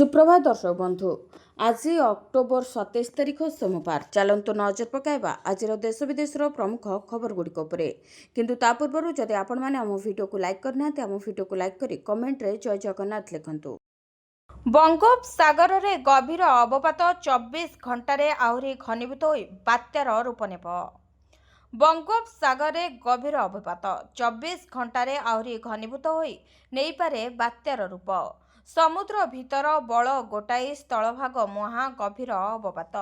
सुप्रभात दर्शक बंधु आज अक्टोबर 27 तारिख सोमवार चलतु नजर पकाइबा आज देश विदेश प्रमुख खबर गुड़िक किंतु ता पूर्व जदि आपण मैंने आम वीडियो को लाइक करना आम वीडियो को लाइक करी कमेंट रे जय जगन्नाथ लिखंतु। बंगोपसागर रे गभीर अवपात 24 घंटे आहरी घनीभूत होई बात्यार रूप नेब। बंगोपसागर रे गभीर अवपात 24 घंटे आहरी घनीभूत होई नहीं पारे बात्यार रूप। समुद्र भीतर बल गोटाई स्थलभाग मुहां गभीर अवपात।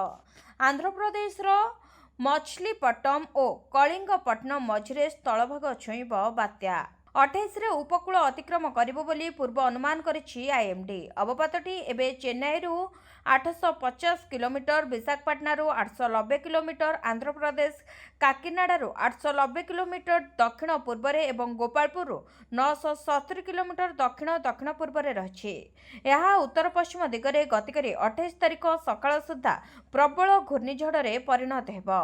आंध्र प्रदेश मछलीपट्टनम और कलिंगपट्टनम मझिरे स्थलभाग छुईब बात्या 28 रे उपकूल अतिक्रम करिबो बोली पूर्व अनुमान करिछि आईएमडी। अवपातटी एबे चेन्नई रु 850 किलोमीटर, विशाखापट्टनम रु 890 किलोमीटर, आंध्र प्रदेश काकिनाडा रु 890 किलोमीटर दक्षिण पूर्व एवं गोपालपुर रु 970 किलोमीटर दक्षिण दक्षिण पूर्व रही। यह उत्तर पश्चिम दिगरे गति करी 28 तारिख सकाळ सुद्धा प्रबल घूर्णिझड़े परिणत हेबो।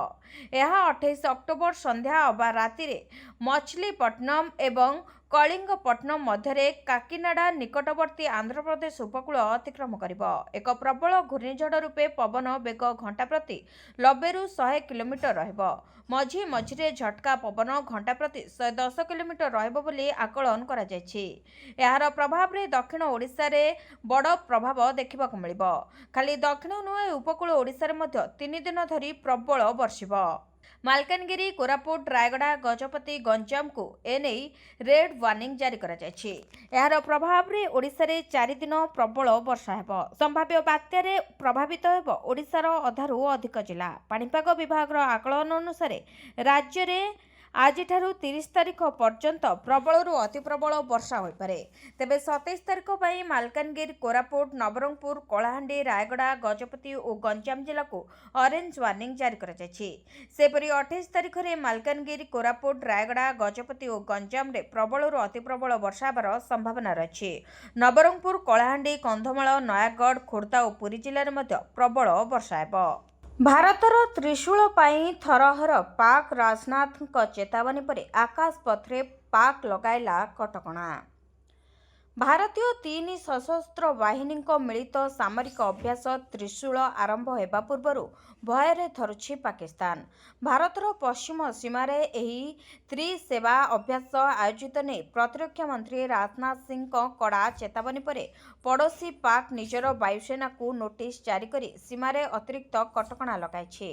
यह 28 अक्टोबर संध्या अबा राति रे मछलीपट्टनम एवं कलिंगपट्टनम मध्य काकिनाडा निकटवर्ती आंध्र प्रदेश उपकूल अतिक्रम करिबो। एक प्रबल घूर्णिझड़ रूपे पवन बेग घंटा प्रति 90 रु 100 किलोमीटर रहिबो। मझी मझिरे झटका पवन घंटा प्रति 110 किलोमीटर रहिबो बोली आकलन करा जायछि। यार प्रभाव रे दक्षिण ओडिसा रे बड़ प्रभाव देखिबाकु मिलिबो। खाली दक्षिण नुहे उपकूल ओडिसा रे मध्य 3 दिन धरी प्रबल वर्षिबो। मालकानगिरी, कोरापुट, रायगड़ा, गजपति, गंजाम को एने रेड वार्निंग जारी करा जायछि। यार प्रभाव रे ओडिसा रे 4 दिन प्रबल वर्षा हेबो। संभाव्य बात्या रे प्रभावित हेबो ओडिसार अधारु अधिक जिला। पाणीपाग विभाग रो आकलन अनुसार राज्य रे आज 30 तारिख पर्यंत प्रबल अति प्रबल वर्षा हो पारे। तेबे 27 तारिख पर मालकानगिरी, कोरापुट, नवरंगपुर, कलाहांडी, रायगड़ा, गजपति और गंजाम जिला को ऑरेंज वार्निंग जारी करा जायछि। सेपरि 28 तारिख में मालकानगिरी, कोरापुट, रायगड़ा, गजपति और गंजाम रे प्रबल अति प्रबल वर्षा होबार संभावना रही। नवरंगपुर, कलाहांडी, कंधमाल, नयागढ़, खोर्धा और पुरी जिले में प्रबल वर्षा हेबो। भारतर त्रिशूल पाई थरहर पाक राजनाथ चेतावनी पर आकाश पथरे पाक लगाइला कटकणा। भारतीय 3 सशस्त्र बाहिनी मिलित सामरिक अभ्यास त्रिशूल आरंभ होगा पूर्व भୟରେ थरुछि पाकिस्तान। भारतर पश्चिम सीमार एही त्रिसेवा अभ्यास आयोजित नहीं प्रतिरक्षा मंत्री राजनाथ सिंह कड़ा चेतावनी पर पड़ोशी पाक निजर वायुसेना को नोटिस जारी करी सीमार अतिरिक्त कटकणा लगाई।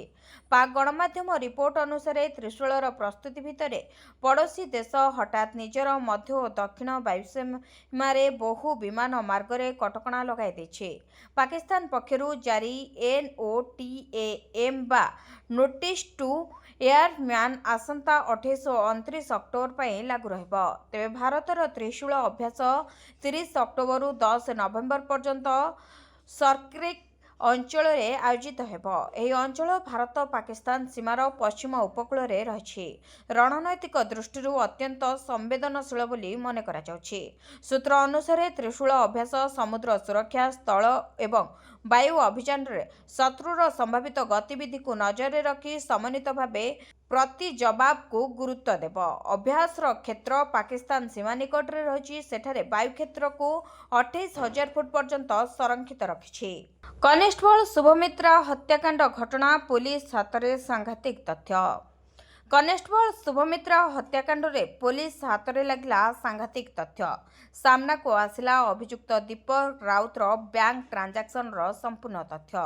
पाक गणमाध्यम रिपोर्ट अनुसार त्रिशूलर प्रस्तुति भितर पड़ोशी देश हठात निजर मध्य और दक्षिण वायुसेना बहु विमान मार्गरे कटकणा लगाई देछि। पाकिस्तान पक्षरु जारी NOTAM बा नोटिस टू एयरम्यान आसंता 28 और 29 अक्टोबर पर लागू रहिबो। तेबे भारतर त्रिशूल अभ्यास 30 अक्टोबर रु 10 नवेम्बर पर्यंत सर्क्रिक अंचल रे आयोजित हेबो। एही अंचल भारत पाकिस्तान सीमार पश्चिम उपकूल रे रही रणनैतिक दृष्टि अत्यंत संवेदनशील बोली मन करा जाउछि। सूत्र अनुसार त्रिशूल अभ्यास समुद्र सुरक्षा, स्थल एवं वायु अभियान रे शत्रुर संभावित गतिविधि को नजर रखी समन्वित भावे प्रति जवाब को गुरुत्व देव। अभ्यास क्षेत्र पाकिस्तान सीमा निकट रे रही सेठारे वायु क्षेत्र को 28,000 फुट पर्यंत संरक्षित रखिछि। कनेस्टेबल शुभमित्रा हत्याकांड घटना पुलिस हाथ में सांघातिक तथ्य। कनेस्टेबल शुभमित्रा हत्याकांड रे पुलिस हाथ में लगला सांघातिक तथ्य। सामना को आसिला अभियुक्त दीपक राउतर बैंक ट्रांजैक्शन रो संपूर्ण तथ्य।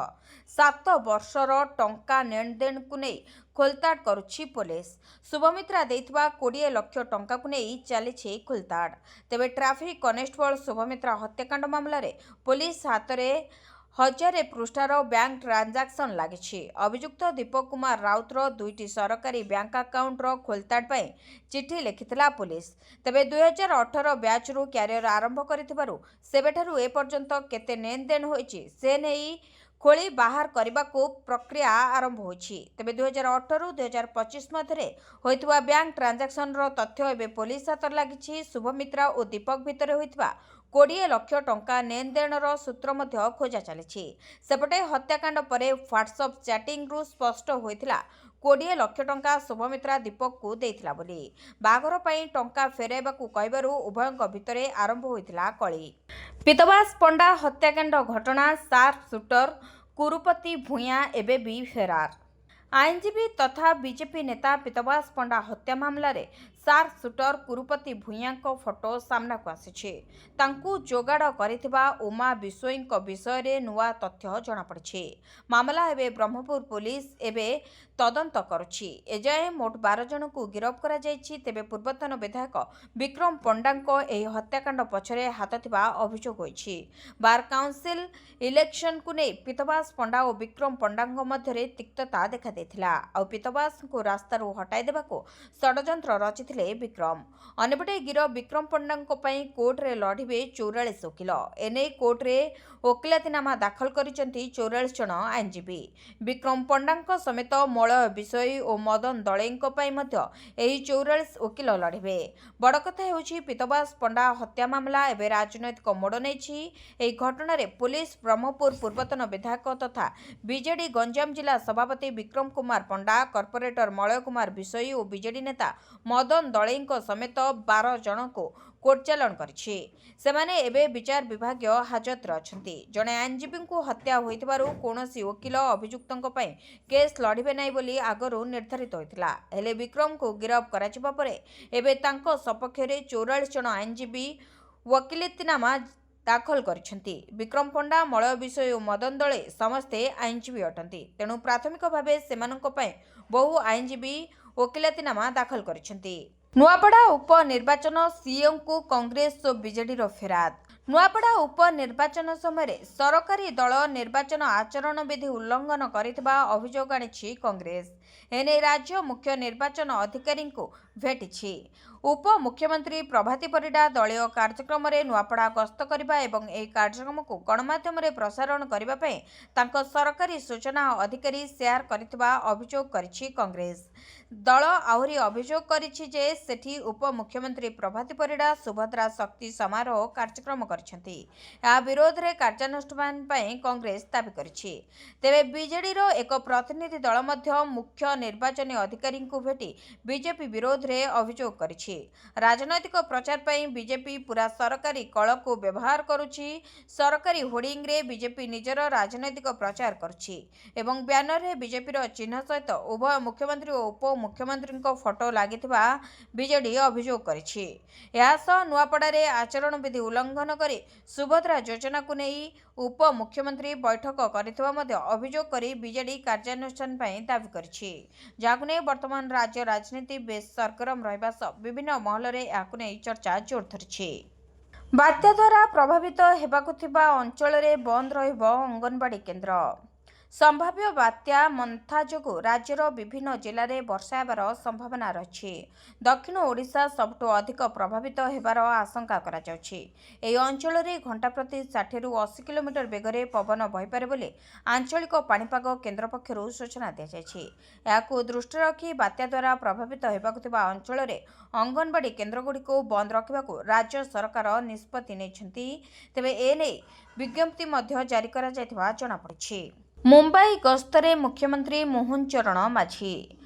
7 वर्षर टंका लेनदेन को नहीं खोलताड़ करुछि पुलिस। शुभमित्रा देइथिबा 20 लाख टंका को नहीं चली खोलताड़। तेबे ट्रैफिक कनेस्टेबल शुभमित्रा हत्याकांड मामला रे पुलिस हाथ में 1000 पृष्ठार बैंक ट्रांजैक्शन लगी। अभियुक्त दीपक कुमार राउतर 2टी सरकारी बैंक अकाउंट खोलताड़ पर चिठी लिखिथिला पुलिस। तेबे 2018 बैच रु क्यारियर आरंभ करिथिबारु सेबेठारु ए पर्यंत केते लेनदेन होईछि से नेई खोली बाहर करने को प्रक्रिया आरंभ होईछि। तेबे 2018 रु 2025 मध्य होइतबा बैंक ट्रांजैक्शन रो तथ्य एबे पुलिस हाथ लगी। शुभमित्रा और दीपक भितर होइतबा 20 लाख टंका लेनदेन सूत्र मध्य खोजा चली। सेपटे हत्याकांड पर व्हाट्सएप चैटिंग रु स्पष्ट होइतिला 20 ଲକ୍ଷ ଟଙ୍କା ଶୁଭମିତ୍ରା ଦୀପକକୁ ଦେଇଥିଲା ବୋଲି। ବାହାଘର ପାଇଁ ଟଙ୍କା ଫେରାଇବାକୁ କହିବାରୁ ଉଭୟଙ୍କ ଭିତରେ ଆରମ୍ଭ ହୋଇଥିଲା କଳି। ପୀତବାସ ପଣ୍ଡା ହତ୍ୟାକାଣ୍ଡ ଘଟଣା ସାର୍ପ ସୁଟର କୁରୁପତି ଭୂୟାଁ ଏବେ ବି ଫେରାର। ଆଇନଜୀବୀ ତଥା ବିଜେପି ନେତା ପୀତବାସ ପଣ୍ଡା ହତ୍ୟା ମାମଲାରେ ସାର୍ପ ସୁଟର କୁରୁପତି ଭୂୟାଁଙ୍କ ଫଟୋ ସାମ୍ନାକୁ ଆସିଛି। ତାଙ୍କୁ ଯୋଗାଡ଼ କରିଥିବା ଉମା ବିଶୋଇଙ୍କ ବିଷୟରେ ନୂଆ ତଥ୍ୟ ଜଣାପଡ଼ିଛି। ମାମଲା ଏବେ ବ୍ରହ୍ମପୁର ପୁଲିସ ଏବେ ତଦନ୍ତ କରୁଛି। ଏଯାଏଁ ମୋଟ 12 ଜଣଙ୍କୁ ଗିରଫ କରାଯାଇଛି। ତେବେ ପୂର୍ବତନ ବିଧାୟକ ବିକ୍ରମ ପଣ୍ଡାଙ୍କ ଏହି ହତ୍ୟାକାଣ୍ଡ ପଛରେ ହାତ ଥିବା ଅଭିଯୋଗ ହୋଇଛି। ବାର୍ କାଉନସିଲ ଇଲେକ୍ସନକୁ ନେଇ ପୀତବାସ ପଣ୍ଡା ଓ ବିକ୍ରମ ପଣ୍ଡାଙ୍କ ମଧ୍ୟରେ ତିକ୍ତତା ଦେଖାଦେଇଥିଲା। ଆଉ ପୀତବାସଙ୍କୁ ରାସ୍ତାରୁ ହଟାଇ ଦେବାକୁ ଷଡ଼ଯନ୍ତ୍ର ରଚିଥିଲେ ବିକ୍ରମ। ଅନ୍ୟପଟେ ଗିରଫ ବିକ୍ରମ ପଣ୍ଡାଙ୍କ ପାଇଁ କୋର୍ଟରେ ଲଢ଼ିବେ 44 ଓକିଲ। ଏନେଇ କୋର୍ଟରେ ଓକିଲାତିନାମା ଦାଖଲ କରିଛନ୍ତି 44 ଜଣ ଆଇନଜୀବୀ। ବିକ୍ରମ ପଣ୍ଡାଙ୍କ ସମେତ ମଳୟ ବିଶୋଇ ଓ ମଦନ ଦଳେଇଙ୍କ ପାଇଁ ମଧ୍ୟ ଏହି 44 ଓକିଲ ଲଢ଼ିବେ। ବଡ଼ କଥା ହେଉଛି ପୀତବାସ ପଣ୍ଡା ହତ୍ୟା ମାମଲା ଏବେ ରାଜନୈତିକ ମୋଡ଼ ନେଇଛି। ଏହି ଘଟଣାରେ ପୁଲିସ ବ୍ରହ୍ମପୁର ପୂର୍ବତନ ବିଧାୟକ ତଥା ବିଜେଡି ଗଞ୍ଜାମ ଜିଲ୍ଲା ସଭାପତି ବିକ୍ରମ କୁମାର ପଣ୍ଡା, କର୍ପୋରେଟର ମଳୟ କୁମାର ବିଶୋଇ ଓ ବିଜେଡି ନେତା ମଦନ ଦଳେଇଙ୍କ ସମେତ 12 ଜଣଙ୍କୁ କୋର୍ଟ ଚାଲାଣ କରିଛି। ସେମାନେ ଏବେ ବିଚାର ବିଭାଗୀୟ ହାଜତରେ ଅଛନ୍ତି। ଜଣେ ଆଇନଜୀବୀଙ୍କୁ ହତ୍ୟା ହୋଇଥିବାରୁ କୌଣସି ଓକିଲ ଅଭିଯୁକ୍ତଙ୍କ ପାଇଁ କେସ୍ ଲଢ଼ିବେ ନାହିଁ ବୋଲି ଆଗରୁ ନିର୍ଦ୍ଧାରିତ ହୋଇଥିଲା। ହେଲେ ବିକ୍ରମଙ୍କୁ ଗିରଫ କରାଯିବା ପରେ ଏବେ ତାଙ୍କ ସପକ୍ଷରେ 44 ଜଣ ଆଇନଜୀବୀ ଓକିଲାତିନାମା ଦାଖଲ କରିଛନ୍ତି। ବିକ୍ରମ ପଣ୍ଡା, ମଳୟ ବିଶୋଇ ଓ ମଦନ ଦଳେ ସମସ୍ତେ ଆଇନଜୀବୀ ଅଟନ୍ତି। ତେଣୁ ପ୍ରାଥମିକ ଭାବେ ସେମାନଙ୍କ ପାଇଁ ବହୁ ଆଇନଜୀବୀ ଓକିଲାତିନାମା ଦାଖଲ କରିଛନ୍ତି। ନୂଆପଡ଼ା ଉପନିର୍ବାଚନ ସିଇଓଙ୍କୁ କଂଗ୍ରେସ ଓ ବିଜେଡିର ଫେରାଦ। ନୂଆପଡ଼ା ଉପନିର୍ବାଚନ ସମୟରେ ସରକାରୀ ଦଳ ନିର୍ବାଚନ ଆଚରଣ ବିଧି ଉଲ୍ଲଂଘନ କରିଥିବା ଅଭିଯୋଗ ଆଣିଛି କଂଗ୍ରେସ। ଏନେଇ ରାଜ୍ୟ ମୁଖ୍ୟ ନିର୍ବାଚନ ଅଧିକାରୀଙ୍କୁ ଭେଟିଛି। ଉପମୁଖ୍ୟମନ୍ତ୍ରୀ ପ୍ରଭାତୀ ପରିଡ଼ା ଦଳୀୟ କାର୍ଯ୍ୟକ୍ରମରେ ନୂଆପଡ଼ା ଗସ୍ତ କରିବା ଏବଂ ଏହି କାର୍ଯ୍ୟକ୍ରମକୁ ଗଣମାଧ୍ୟମରେ ପ୍ରସାରଣ କରିବା ପାଇଁ ତାଙ୍କ ସରକାରୀ ସୂଚନା ଅଧିକାରୀ ସେୟାର କରିଥିବା ଅଭିଯୋଗ କରିଛି କଂଗ୍ରେସ। ଦଳ ଆହୁରି ଅଭିଯୋଗ କରିଛି ଯେ ସେଠି ଉପମୁଖ୍ୟମନ୍ତ୍ରୀ ପ୍ରଭାତୀ ପରିଡ଼ା ସୁଭଦ୍ରା ଶକ୍ତି ସମାରୋହ କାର୍ଯ୍ୟକ୍ରମ କରିଛନ୍ତି। ଏହା ବିରୋଧରେ କାର୍ଯ୍ୟାନୁଷ୍ଠାନ ପାଇଁ କଂଗ୍ରେସ ଦାବି କରିଛି। ତେବେ ବିଜେଡିର ଏକ ପ୍ରତିନିଧି ଦଳ ମଧ୍ୟ ମୁଖ୍ୟ ନିର୍ବାଚନୀ ଅଧିକାରୀଙ୍କୁ ଭେଟି ବିଜେପି ବିରୋଧରେ ଅଭିଯୋଗ କରିଛି। ରାଜନୈତିକ ପ୍ରଚାର ପାଇଁ ବିଜେପି ପୁରା ସରକାରୀ କଳକୁ ବ୍ୟବହାର କରୁଛି। ସରକାରୀ ହୋର୍ଡିଂରେ ବିଜେପି ନିଜର ରାଜନୈତିକ ପ୍ରଚାର କରୁଛି ଏବଂ ବ୍ୟାନରରେ ବିଜେପିର ଚିହ୍ନ ସହିତ ଉଭୟ ମୁଖ୍ୟମନ୍ତ୍ରୀ ଓ ଉପମୁଖ୍ୟମନ୍ତ୍ରୀଙ୍କ ଫଟୋ ଲାଗିଥିବା ବିଜେଡି ଅଭିଯୋଗ କରିଛି। ଏହାସହ ନୂଆପଡ଼ାରେ ଆଚରଣ ବିଧି ଉଲ୍ଲଂଘନ କରି ସୁଭଦ୍ରା ଯୋଜନାକୁ ନେଇ ଉପମୁଖ୍ୟମନ୍ତ୍ରୀ ବୈଠକ କରିଥିବା ମଧ୍ୟ ଅଭିଯୋଗ କରି ବିଜେଡି କାର୍ଯ୍ୟାନୁଷ୍ଠାନ ପାଇଁ ଦାବି କରିଛି। ଯାହାକୁ ନେଇ ବର୍ତ୍ତମାନ ରାଜ୍ୟ ରାଜନୀତି ବେଶ୍ ସରଗରମ ରହିବା ସହ ବିଭିନ୍ନ ମହଲରେ ଏହାକୁ ନେଇ ଚର୍ଚ୍ଚା ଜୋର ଧରିଛି। ବାତ୍ୟା ଦ୍ୱାରା ପ୍ରଭାବିତ ହେବାକୁ ଥିବା ଅଞ୍ଚଳରେ ବନ୍ଦ ରହିବ ଅଙ୍ଗନବାଡି କେନ୍ଦ୍ର। ସମ୍ଭାବ୍ୟ ବାତ୍ୟା ମନ୍ଥା ଯୋଗୁଁ ରାଜ୍ୟର ବିଭିନ୍ନ ଜିଲ୍ଲାରେ ବର୍ଷା ହେବାର ସମ୍ଭାବନା ରହିଛି। ଦକ୍ଷିଣ ଓଡ଼ିଶା ସବୁଠୁ ଅଧିକ ପ୍ରଭାବିତ ହେବାର ଆଶଙ୍କା କରାଯାଉଛି। ଏହି ଅଞ୍ଚଳରେ ଘଣ୍ଟା ପ୍ରତି 60ରୁ 80 କିଲୋମିଟର ବେଗରେ ପବନ ବହିପାରେ ବୋଲି ଆଞ୍ଚଳିକ ପାଣିପାଗ କେନ୍ଦ୍ର ପକ୍ଷରୁ ସୂଚନା ଦିଆଯାଇଛି। ଏହାକୁ ଦୃଷ୍ଟିରେ ରଖି ବାତ୍ୟା ଦ୍ୱାରା ପ୍ରଭାବିତ ହେବାକୁ ଥିବା ଅଞ୍ଚଳରେ ଅଙ୍ଗନବାଡି କେନ୍ଦ୍ରଗୁଡ଼ିକୁ ବନ୍ଦ ରଖିବାକୁ ରାଜ୍ୟ ସରକାର ନିଷ୍ପତ୍ତି ନେଇଛନ୍ତି। ତେବେ ଏନେଇ ବିଜ୍ଞପ୍ତି ମଧ୍ୟ ଜାରି କରାଯାଇଥିବା ଜଣାପଡ଼ିଛି। ମୁମ୍ବାଇ ଗସ୍ତରେ ମୁଖ୍ୟମନ୍ତ୍ରୀ ମୋହନ ଚରଣ ମାଝୀ।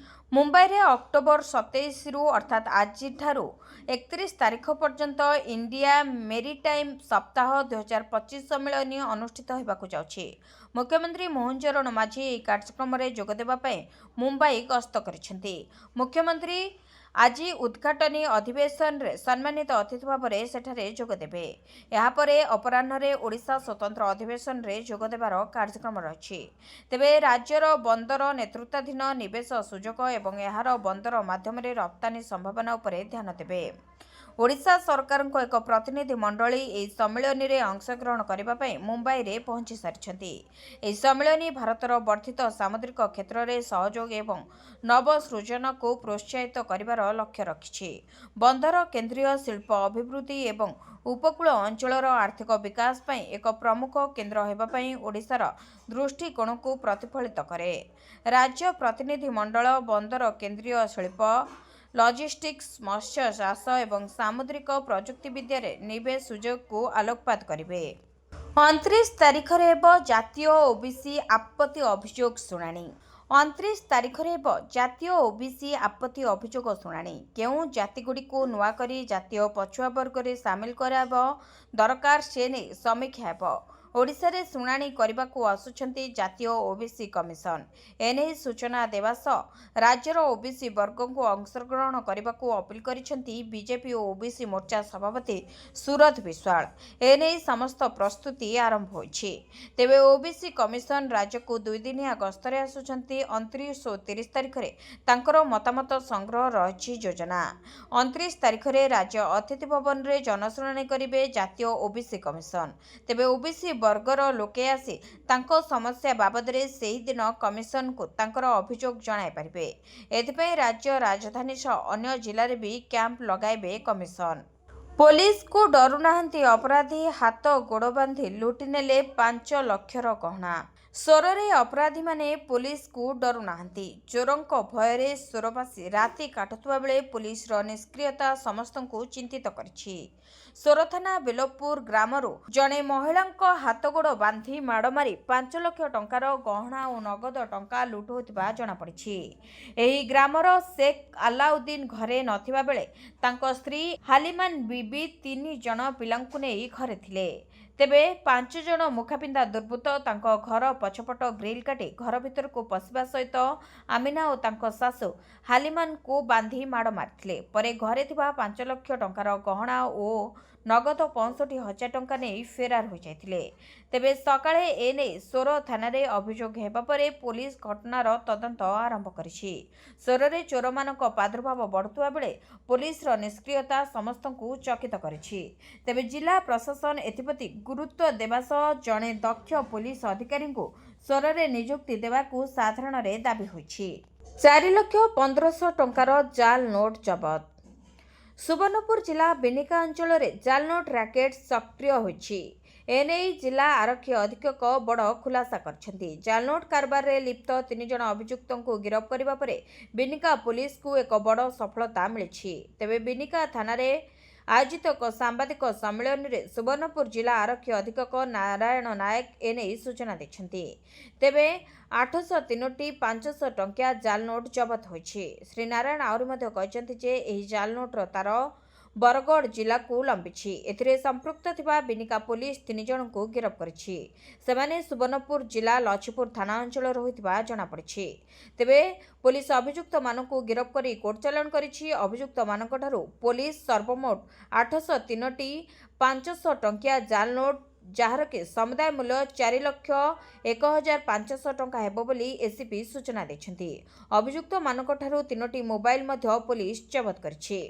ମୁମ୍ବାଇରେ ଅକ୍ଟୋବର 27ରୁ ଅର୍ଥାତ୍ ଆଜିଠାରୁ 31 ତାରିଖ ପର୍ଯ୍ୟନ୍ତ ଇଣ୍ଡିଆ ମେରିଟାଇମ୍ ସପ୍ତାହ 2025 ସମ୍ମିଳନୀ ଅନୁଷ୍ଠିତ ହେବାକୁ ଯାଉଛି। ମୁଖ୍ୟମନ୍ତ୍ରୀ ମୋହନ ଚରଣ ମାଝୀ ଏହି କାର୍ଯ୍ୟକ୍ରମରେ ଯୋଗଦେବା ପାଇଁ ମୁମ୍ବାଇ ଗସ୍ତ କରିଛନ୍ତି। ମୁଖ୍ୟମନ୍ତ୍ରୀ ଆଜି ଉଦ୍ଘାଟନୀ ଅଧିବେଶନରେ ସମ୍ମାନିତ ଅତିଥି ଭାବରେ ସେଠାରେ ଯୋଗଦେବେ। ଏହାପରେ ଅପରାହ୍ନରେ ଓଡ଼ିଶା ସ୍ୱତନ୍ତ୍ର ଅଧିବେଶନରେ ଯୋଗଦେବାର କାର୍ଯ୍ୟକ୍ରମ ରହିଛି। ତେବେ ରାଜ୍ୟର ବନ୍ଦର ନେତୃତ୍ୱାଧୀନ ନିବେଶ ସୁଯୋଗ ଏବଂ ଏହାର ବନ୍ଦର ମାଧ୍ୟମରେ ରପ୍ତାନୀ ସମ୍ଭାବନା ଉପରେ ଧ୍ୟାନ ଦେବେ। ଓଡ଼ିଶା ସରକାରଙ୍କ ଏକ ପ୍ରତିନିଧି ମଣ୍ଡଳୀ ଏହି ସମ୍ମିଳନୀରେ ଅଂଶଗ୍ରହଣ କରିବା ପାଇଁ ମୁମ୍ବାଇରେ ପହଞ୍ଚି ସାରିଛନ୍ତି। ଏହି ସମ୍ମିଳନୀ ଭାରତର ବର୍ଦ୍ଧିତ ସାମୁଦ୍ରିକ କ୍ଷେତ୍ରରେ ସହଯୋଗ ଏବଂ ନବସୃଜନକୁ ପ୍ରୋତ୍ସାହିତ କରିବାର ଲକ୍ଷ୍ୟ ରଖିଛି। ବନ୍ଦର କେନ୍ଦ୍ରୀୟ ଶିଳ୍ପ ଅଭିବୃଦ୍ଧି ଏବଂ ଉପକୂଳ ଅଞ୍ଚଳର ଆର୍ଥିକ ବିକାଶ ପାଇଁ ଏକ ପ୍ରମୁଖ କେନ୍ଦ୍ର ହେବା ପାଇଁ ଓଡ଼ିଶାର ଦୃଷ୍ଟିକୋଣକୁ ପ୍ରତିଫଳିତ କରେ। ରାଜ୍ୟ ପ୍ରତିନିଧି ମଣ୍ଡଳ ବନ୍ଦର କେନ୍ଦ୍ରୀୟ ଶିଳ୍ପ, ଲଜିଷ୍ଟିକ୍ସ, ମତ୍ସ୍ୟ ଚାଷ ଏବଂ ସାମୁଦ୍ରିକ ପ୍ରଯୁକ୍ତିବିଦ୍ୟାରେ ନିବେଶ ସୁଯୋଗକୁ ଆଲୋକପାତ କରିବେ। 29 ତାରିଖରେ ହେବ ଜାତୀୟ ଓବିସି ଆପତ୍ତି ଅଭିଯୋଗ ଶୁଣାଣି। 29 ତାରିଖରେ ହେବ ଜାତୀୟ ଓବିସି ଆପତ୍ତି ଅଭିଯୋଗ ଶୁଣାଣି। କେଉଁ ଜାତିଗୁଡ଼ିକୁ ନୂଆ କରି ଜାତୀୟ ପଛୁଆ ବର୍ଗରେ ସାମିଲ କରାହେବ ଦରକାର ସେ ନେଇ ସମୀକ୍ଷା ହେବ। ଓଡ଼ିଶାରେ ଶୁଣାଣି କରିବାକୁ ଆସୁଛନ୍ତି ଜାତୀୟ ଓବିସି କମିଶନ। ଏନେଇ ସୂଚନା ଦେବା ସହ ରାଜ୍ୟର ଓବିସି ବର୍ଗଙ୍କୁ ଅଂଶଗ୍ରହଣ କରିବାକୁ ଅପିଲ କରିଛନ୍ତି ବିଜେପି ଓ ଓବିସି ମୋର୍ଚ୍ଚା ସଭାପତି ସୁରଥ ବିଶ୍ୱାଳ। ଏନେଇ ସମସ୍ତ ପ୍ରସ୍ତୁତି ଆରମ୍ଭ ହୋଇଛି। ତେବେ ଓବିସି କମିଶନ ରାଜ୍ୟକୁ 2 ଦିନିଆ ଗସ୍ତରେ ଆସୁଛନ୍ତି। 29 ଓ 30 ତାରିଖରେ ତାଙ୍କର ମତାମତ ସଂଗ୍ରହ ରହିଛି ଯୋଜନା। 29 ତାରିଖରେ ରାଜ୍ୟ ଅତିଥି ଭବନରେ ଜନଶୁଣାଣି କରିବେ ଜାତୀୟ ଓବିସି କମିଶନ। ତେବେ ଓବିସି ବର୍ଗର ଲୋକେ ଆସି ତାଙ୍କ ସମସ୍ୟା ବାବଦରେ ସେହିଦିନ କମିଶନକୁ ତାଙ୍କର ଅଭିଯୋଗ ଜଣାଇ ପାରିବେ। ଏଥିପାଇଁ ରାଜ୍ୟ ରାଜଧାନୀ ସହ ଅନ୍ୟ ଜିଲ୍ଲାରେ ବି କ୍ୟାମ୍ପ ଲଗାଇବେ କମିଶନ। ପୋଲିସକୁ ଡରୁନାହାନ୍ତି ଅପରାଧୀ, ହାତ ଗୋଡ଼ ବାନ୍ଧି ଲୁଟି ନେଲେ 5 ଲକ୍ଷର ଗହଣା। ସୋରରେ ଅପରାଧୀମାନେ ପୋଲିସକୁ ଡରୁନାହାନ୍ତି। ଚୋରଙ୍କ ଭୟରେ ସୋରବାସୀ ରାତି କାଟୁଥିବା ବେଳେ ପୋଲିସର ନିଷ୍କ୍ରିୟତା ସମସ୍ତଙ୍କୁ ଚିନ୍ତିତ କରିଛି। ସୋର ଥାନା ବେଲପୁର ଗ୍ରାମରୁ ଜଣେ ମହିଳାଙ୍କ ହାତଗୋଡ଼ ବାନ୍ଧି ମାଡ଼ ମାରି 5 ଲକ୍ଷ ଟଙ୍କାର ଗହଣା ଓ ନଗଦ ଟଙ୍କା ଲୁଟ ହୋଇଥିବା ଜଣାପଡ଼ିଛି। ଏହି ଗ୍ରାମର ଶେଖ୍ ଆଲାଉଦ୍ଦିନ ଘରେ ନଥିବା ବେଳେ ତାଙ୍କ ସ୍ତ୍ରୀ ହାଲିମାନ୍ ବିବି 3 ଜଣ ପିଲାଙ୍କୁ ନେଇ ଘରେ ଥିଲେ। ତେବେ 5 ଜଣ ମୁଖାପିନ୍ଧା ଦୁର୍ବୃତ୍ତ ତାଙ୍କ ଘର ପଛପଟ ଗ୍ରିଲ୍ କାଟି ଘର ଭିତରକୁ ପଶିବା ସହିତ ଆମିନା ଓ ତାଙ୍କ ଶାଶୁ ହାଲିମାନ୍ଙ୍କୁ ବାନ୍ଧି ମାଡ଼ ମାରିଥିଲେ। ପରେ ଘରେ ଥିବା 5 ଲକ୍ଷ ଟଙ୍କାର ଗହଣା ଓ ନଗଦ 65,000 ଟଙ୍କା ନେଇ ଫେରାର ହୋଇଯାଇଥିଲେ। ତେବେ ସକାଳେ ଏନେଇ ସୋର ଥାନାରେ ଅଭିଯୋଗ ହେବା ପରେ ପୋଲିସ ଘଟଣାର ତଦନ୍ତ ଆରମ୍ଭ କରିଛି। ସୋରରେ ଚୋରମାନଙ୍କ ପ୍ରାଦୁର୍ଭାବ ବଢ଼ୁଥିବା ବେଳେ ପୋଲିସର ନିଷ୍କ୍ରିୟତା ସମସ୍ତଙ୍କୁ ଚକିତ କରିଛି। ତେବେ ଜିଲ୍ଲା ପ୍ରଶାସନ ଏଥିପ୍ରତି ଗୁରୁତ୍ୱ ଦେବା ସହ ଜଣେ ଦକ୍ଷ ପୋଲିସ ଅଧିକାରୀଙ୍କୁ ସୋରରେ ନିଯୁକ୍ତି ଦେବାକୁ ସାଧାରଣରେ ଦାବି ହୋଇଛି। 4,15,000 ଟଙ୍କାର ଜାଲ ନୋଟ୍ ଜବତ। ସୁବର୍ଣ୍ଣପୁର ଜିଲ୍ଲା ବିନିକା ଅଞ୍ଚଳରେ ଜାଲ ନୋଟ୍ ରାକେଟ୍ ସକ୍ରିୟ ହୋଇଛି। ଏନେଇ ଜିଲ୍ଲା ଆରକ୍ଷୀ ଅଧୀକ୍ଷକ ବଡ଼ ଖୁଲାସା କରିଛନ୍ତି। ଜାଲ ନୋଟ୍ କାରବାରରେ ଲିପ୍ତ 3 ଜଣ ଅଭିଯୁକ୍ତଙ୍କୁ ଗିରଫ କରିବା ପରେ ବିନିକା ପୋଲିସକୁ ଏକ ବଡ଼ ସଫଳତା ମିଳିଛି। ତେବେ ବିନିକା ଥାନାରେ ଆୟୋଜିତ ଏକ ସାମ୍ବାଦିକ ସମ୍ମିଳନୀରେ ସୁବର୍ଣ୍ଣପୁର ଜିଲ୍ଲା ଆରକ୍ଷୀ ଅଧୀକ୍ଷକ ନାରାୟଣ ନାୟକ ଏନେଇ ସୂଚନା ଦେଇଛନ୍ତି। ତେବେ 803ଟି 500 ଟଙ୍କିଆ ଜାଲ ନୋଟ୍ ଜବତ ହୋଇଛି। ଶ୍ରୀ ନାରାୟଣ ଆହୁରି ମଧ୍ୟ କହିଛନ୍ତି ଯେ ଏହି ଜାଲ ନୋଟ୍ର ତାର ବରଗଡ଼ ଜିଲ୍ଲାକୁ ଲମ୍ବିଛି। ଏଥିରେ ସମ୍ପୃକ୍ତ ଥିବା ବିନିକା ପୋଲିସ 3 ଜଣଙ୍କୁ ଗିରଫ କରିଛି। ସେମାନେ ସୁବର୍ଣ୍ଣପୁର ଜିଲ୍ଲା ଲଛିପୁର ଥାନା ଅଞ୍ଚଳର ହୋଇଥିବା ଜଣାପଡ଼ିଛି। ତେବେ ପୋଲିସ ଅଭିଯୁକ୍ତମାନଙ୍କୁ ଗିରଫ କରି କୋର୍ଟ ଚାଲାଣ କରିଛି। ଅଭିଯୁକ୍ତମାନଙ୍କଠାରୁ ପୋଲିସ ସର୍ବମୋଟ 803ଟି 500 ଟଙ୍କିଆ ଜାଲ ନୋଟ୍ ଯାହାର କି ସମୁଦାୟ ମୂଲ୍ୟ 4,01,500 ଟଙ୍କା ହେବ ବୋଲି ଏସିପି ସୂଚନା ଦେଇଛନ୍ତି। ଅଭିଯୁକ୍ତମାନଙ୍କଠାରୁ 3ଟି ମୋବାଇଲ ମଧ୍ୟ ପୋଲିସ ଜବତ କରିଛି।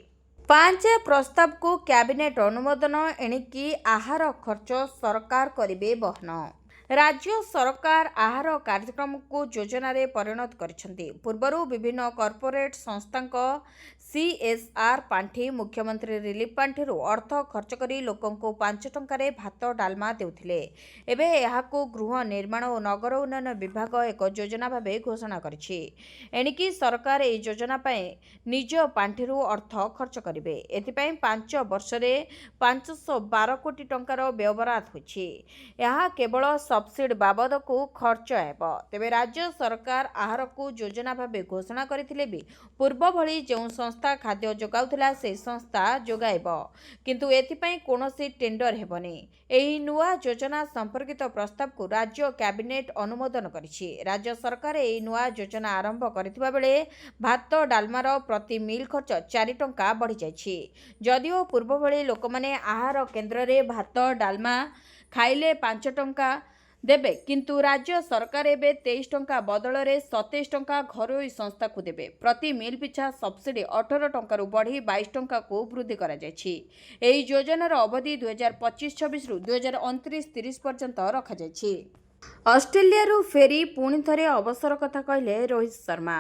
5 ପ୍ରସ୍ତାବକୁ କ୍ୟାବିନେଟ୍ ଅନୁମୋଦନ। ଏଣିକି ଆହାର ଖର୍ଚ୍ଚ ସରକାର କରିବେ ବହନ। ରାଜ୍ୟ ସରକାର ଆହାର କାର୍ଯ୍ୟକ୍ରମକୁ ଯୋଜନାରେ ପରିଣତ କରିଛନ୍ତି। ପୂର୍ବରୁ ବିଭିନ୍ନ କର୍ପୋରେଟ୍ ସଂସ୍ଥାଙ୍କ CSR ପାଣ୍ଠି, ମୁଖ୍ୟମନ୍ତ୍ରୀ ରିଲିଫ ପାଣ୍ଠିରୁ ଅର୍ଥ ଖର୍ଚ୍ଚ କରି ଲୋକଙ୍କୁ 5 ଟଙ୍କାରେ ଭାତ ଡାଲମା ଦେଉଥିଲେ। ଏବେ ଏହାକୁ ଗୃହ ନିର୍ମାଣ ଓ ନଗର ଉନ୍ନୟନ ବିଭାଗ ଏକ ଯୋଜନା ଭାବେ ଘୋଷଣା କରିଛି। ଏଣିକି ସରକାର ଏହି ଯୋଜନା ପାଇଁ ନିଜ ପାଣ୍ଠିରୁ ଅର୍ଥ ଖର୍ଚ୍ଚ କରିବେ। ଏଥିପାଇଁ 5 ବର୍ଷରେ 512 କୋଟି ଟଙ୍କାର ବ୍ୟୟବରାଦ ହୋଇଛି। ଏହା କେବଳ ସବସିଡି ବାବଦକୁ ଖର୍ଚ୍ଚ ହେବ। ତେବେ ରାଜ୍ୟ ସରକାର ଆହାରକୁ ଯୋଜନା ଭାବେ ଘୋଷଣା କରିଥିଲେ ବି ପୂର୍ବ ଭଳି ଯେଉଁ ସଂସ୍ଥା ଖାଦ୍ୟ ଯୋଗାଉଥିଲା ସେହି ସଂସ୍ଥା ଯୋଗାଇବ, କିନ୍ତୁ ଏଥିପାଇଁ କୌଣସି ଟେଣ୍ଡର ହେବନି। ଏହି ନୂଆ ଯୋଜନା ସମ୍ପର୍କିତ ପ୍ରସ୍ତାବକୁ ରାଜ୍ୟ କ୍ୟାବିନେଟ୍ ଅନୁମୋଦନ କରିଛି। ରାଜ୍ୟ ସରକାର ଏହି ନୂଆ ଯୋଜନା ଆରମ୍ଭ କରିଥିବା ବେଳେ ଭାତ ଡାଲମାର ପ୍ରତି ମିଲ୍ ଖର୍ଚ୍ଚ 4 ଟଙ୍କା ବଢ଼ିଯାଇଛି। ଯଦିଓ ପୂର୍ବ ଭଳି ଲୋକମାନେ ଆହାର କେନ୍ଦ୍ରରେ ଭାତ ଡାଲମା ଖାଇଲେ 5 ଟଙ୍କା ଦେବେ, କିନ୍ତୁ ରାଜ୍ୟ ସରକାର ଏବେ 23 ଟଙ୍କା ବଦଳରେ 27 ଟଙ୍କା ଘରୋଇ ସଂସ୍ଥାକୁ ଦେବେ। ପ୍ରତି ମିଲ୍ ପିଛା ସବସିଡି 18 ଟଙ୍କାରୁ ବଢ଼ି 22 ଟଙ୍କାକୁ ବୃଦ୍ଧି କରାଯାଇଛି। ଏହି ଯୋଜନାର ଅବଧି 2025-26ରୁ 2029-30 ପର୍ଯ୍ୟନ୍ତ ରଖାଯାଇଛି। ଅଷ୍ଟ୍ରେଲିଆରୁ ଫେରି ପୁଣି ଥରେ ଅବସର କଥା କହିଲେ ରୋହିତ ଶର୍ମା।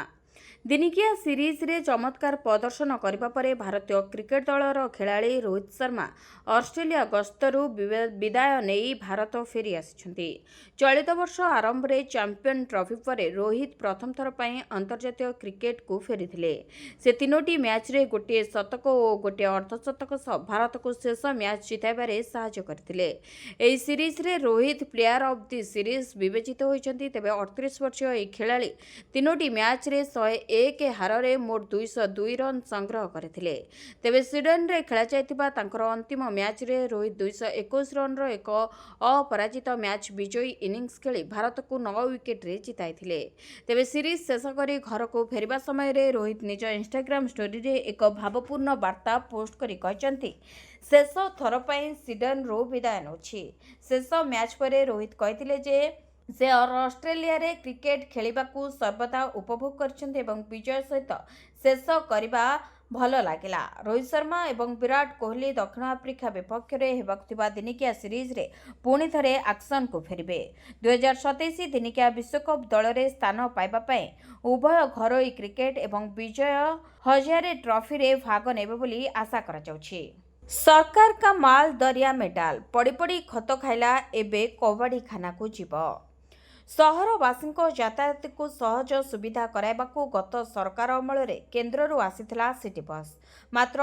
ଦିନିକିଆ ସିରିଜରେ ଚମତ୍କାର ପ୍ରଦର୍ଶନ କରିବା ପରେ ଭାରତୀୟ କ୍ରିକେଟ ଦଳର ଖେଳାଳି ରୋହିତ ଶର୍ମା ଅଷ୍ଟ୍ରେଲିଆ ଗସ୍ତରୁ ବିଦାୟ ନେଇ ଭାରତ ଫେରି ଆସିଛନ୍ତି। ଚଳିତ ବର୍ଷ ଆରମ୍ଭରେ ଚାମ୍ପିୟନ ଟ୍ରଫି ପରେ ରୋହିତ ପ୍ରଥମ ଥର ପାଇଁ ଅନ୍ତର୍ଜାତୀୟ କ୍ରିକେଟକୁ ଫେରିଥିଲେ। ସେ 3ଟି ମ୍ୟାଚରେ ଗୋଟିଏ ଶତକ ଓ ଗୋଟିଏ ଅର୍ଦ୍ଧଶତକ ସହ ଭାରତକୁ ଶେଷ ମ୍ୟାଚ ଜିତାଇବାରେ ସାହାଯ୍ୟ କରିଥିଲେ। ଏହି ସିରିଜରେ Rohit player of the series ବିବେଚିତ ହୋଇଛନ୍ତି। ତେବେ 38 ବର୍ଷୀୟ ଏହି ଖେଳାଳି 3ଟି ମ୍ୟାଚରେ 101 ହାରରେ ମୋଟ 202 ରନ୍ ସଂଗ୍ରହ କରିଥିଲେ। ତେବେ ସ୍ୱିଡେନରେ ଖେଳାଯାଇଥିବା ତାଙ୍କର ଅନ୍ତିମ ମ୍ୟାଚରେ ରୋହିତ 221 ରନ୍ର ଏକ ଅପରାଜିତ ମ୍ୟାଚ ବିଜୟୀ ଇନିଂସ ଖେଳି ଭାରତକୁ 9 ୱିକେଟରେ ଜିତାଇଥିଲେ। ତେବେ ସିରିଜ ଶେଷ କରି ଘରକୁ ଫେରିବା ସମୟରେ ରୋହିତ ନିଜ ଇନଷ୍ଟାଗ୍ରାମ ଷ୍ଟୋରିରେ ଏକ ଭାବପୂର୍ଣ୍ଣ ବାର୍ତ୍ତା ପୋଷ୍ଟ କରି କହିଛନ୍ତି, ଶେଷ ଥର ପାଇଁ ସ୍ୱିଡେନରୁ ବିଦାୟ ନେଉଛି। ଶେଷ ମ୍ୟାଚ ପରେ ରୋହିତ କହିଥିଲେ ଯେ ସେ ଅଷ୍ଟ୍ରେଲିଆରେ କ୍ରିକେଟ ଖେଳିବାକୁ ସର୍ବଦା ଉପଭୋଗ କରିଛନ୍ତି ଏବଂ ବିଜୟ ସହିତ ଶେଷ କରିବା ଭଲ ଲାଗିଲା। ରୋହିତ ଶର୍ମା ଏବଂ ବିରାଟ କୋହଲି ଦକ୍ଷିଣ ଆଫ୍ରିକା ବିପକ୍ଷରେ ହେବାକୁ ଥିବା ଦିନିକିଆ ସିରିଜରେ ପୁଣି ଥରେ ଆକ୍ସନକୁ ଫେରିବେ। 2027 ଦିନିକିଆ ବିଶ୍ୱକପ୍ ଦଳରେ ସ୍ଥାନ ପାଇବା ପାଇଁ ଉଭୟ ଘରୋଇ କ୍ରିକେଟ ଏବଂ ବିଜୟ ହଜାରେ ଟ୍ରଫିରେ ଭାଗ ନେବେ ବୋଲି ଆଶା କରାଯାଉଛି। ସରକାର କା ମାଲ ଦରିଆ में डाल ପଡ଼ି ପଡ଼ି ଖତ ଖାଇଲା, ଏବେ କବାଡ଼ି ଖାନାକୁ ଯିବ। ସହରବାସୀଙ୍କ ଯାତାୟାତକୁ ସହଜ ସୁବିଧା କରାଇବାକୁ ଗତ ସରକାର ଅମଳରେ କେନ୍ଦ୍ରରୁ ଆସିଥିଲା ସିଟି ବସ୍। ମାତ୍ର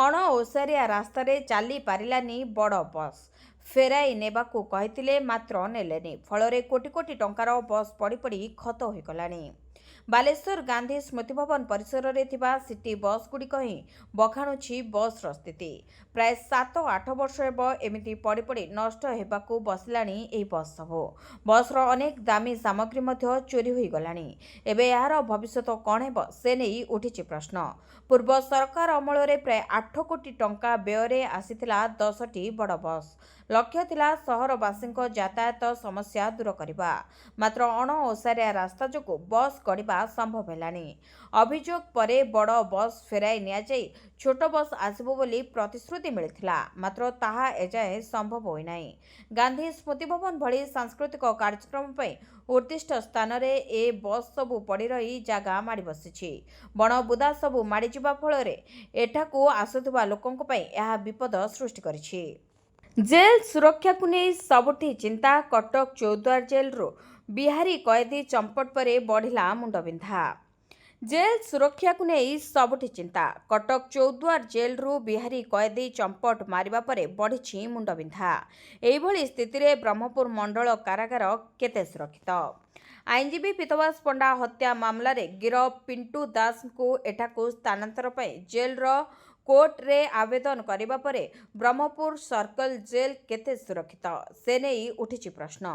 ଅଣଓସାରିଆ ରାସ୍ତାରେ ଚାଲି ପାରିଲାନି ବଡ଼ ବସ୍। ଫେରାଇ ନେବାକୁ କହିଥିଲେ ମାତ୍ର ନେଲେନି। ଫଳରେ କୋଟି କୋଟି ଟଙ୍କାର ବସ୍ ପଡ଼ି ପଡ଼ି ଖତ ହୋଇଗଲାଣି। ବାଲେଶ୍ୱର ଗାନ୍ଧୀ ସ୍ମୃତି ଭବନ ପରିସରରେ ଥିବା ସିଟି ବସ୍ଗୁଡ଼ିକ ହିଁ ବଖାଣୁଛି ବସ୍ର ସ୍ଥିତି। ପ୍ରାୟ 7-8 ବର୍ଷ ହେବ ଏମିତି ପଡ଼ି ପଡ଼ି ନଷ୍ଟ ହେବାକୁ ବସିଲାଣି ଏହି ବସ୍ ସବୁ। ବସ୍ର ଅନେକ ଦାମୀ ସାମଗ୍ରୀ ମଧ୍ୟ ଚୋରି ହୋଇଗଲାଣି। ଏବେ ଏହାର ଭବିଷ୍ୟତ କ'ଣ ହେବ ସେ ନେଇ ଉଠିଛି ପ୍ରଶ୍ନ। ପୂର୍ବ ସରକାର ଅମଳରେ ପ୍ରାୟ 8 କୋଟି ଟଙ୍କା ବ୍ୟୟରେ ଆସିଥିଲା 10ଟି ବଡ଼ ବସ୍। ଲକ୍ଷ୍ୟ ଥିଲା ସହରବାସୀଙ୍କ ଯାତାୟାତ ସମସ୍ୟା ଦୂର କରିବା। ମାତ୍ର ଅଣଓସାରିଆ ରାସ୍ତା ଯୋଗୁଁ ବସ୍ ଗଡ଼ିବା ସମ୍ଭବ ହେଲାନି। ଅଭିଯୋଗ ପରେ ବଡ଼ ବସ୍ ଫେରାଇ ନିଆଯାଇ ଛୋଟ ବସ୍ ଆସିବ ବୋଲି ପ୍ରତିଶ୍ରୁତି ମିଳିଥିଲା। ମାତ୍ର ତାହା ଏଯାଏଁ ସମ୍ଭବ ହୋଇନାହିଁ। ଗାନ୍ଧୀ ସ୍ମୃତି ଭବନ ଭଳି ସାଂସ୍କୃତିକ କାର୍ଯ୍ୟକ୍ରମ ପାଇଁ ଉଦ୍ଦିଷ୍ଟ ସ୍ଥାନରେ ଏ ବସ୍ ସବୁ ପଡ଼ି ରହି ଜାଗା ମାଡ଼ି ବସିଛି। ବଣ ବୁଦା ସବୁ ମାଡ଼ିଯିବା ଫଳରେ ଏଠାକୁ ଆସୁଥିବା ଲୋକଙ୍କ ପାଇଁ ଏହା ବିପଦ ସୃଷ୍ଟି କରିଛି। ଜେଲ୍ ସୁରକ୍ଷାକୁ ନେଇ ସବୁଠି ଚିନ୍ତା। କଟକ ଚୌଦ୍ୱାର ଜେଲ୍ରୁ ବିହାରୀ କଏଦୀ ଚମ୍ପଟ ପରେ ବଢ଼ିଲା ମୁଣ୍ଡବିନ୍ଧା। ଜେଲ୍ ସୁରକ୍ଷାକୁ ନେଇ ସବୁଠି ଚିନ୍ତା। କଟକ ଚୌଦ୍ୱାର ଜେଲ୍ରୁ ବିହାରୀ କଏଦୀ ଚମ୍ପଟ ମାରିବା ପରେ ବଢ଼ିଛି ମୁଣ୍ଡବିନ୍ଧା। ଏହିଭଳି ସ୍ଥିତିରେ ବ୍ରହ୍ମପୁର ମଣ୍ଡଳ କାରାଗାର କେତେ ସୁରକ୍ଷିତ? ଆଇନଜୀବୀ ପୀତବାସ ପଣ୍ଡା ହତ୍ୟା ମାମଲାରେ ଗିରଫ ପିଣ୍ଟୁ ଦାସଙ୍କୁ ଏଠାକୁ ସ୍ଥାନାନ୍ତର ପାଇଁ ଜେଲ୍ର କୋର୍ଟରେ ଆବେଦନ କରିବା ପରେ ବ୍ରହ୍ମପୁର ସର୍କଲ ଜେଲ୍ କେତେ ସୁରକ୍ଷିତ ସେ ନେଇ ଉଠିଛି ପ୍ରଶ୍ନ।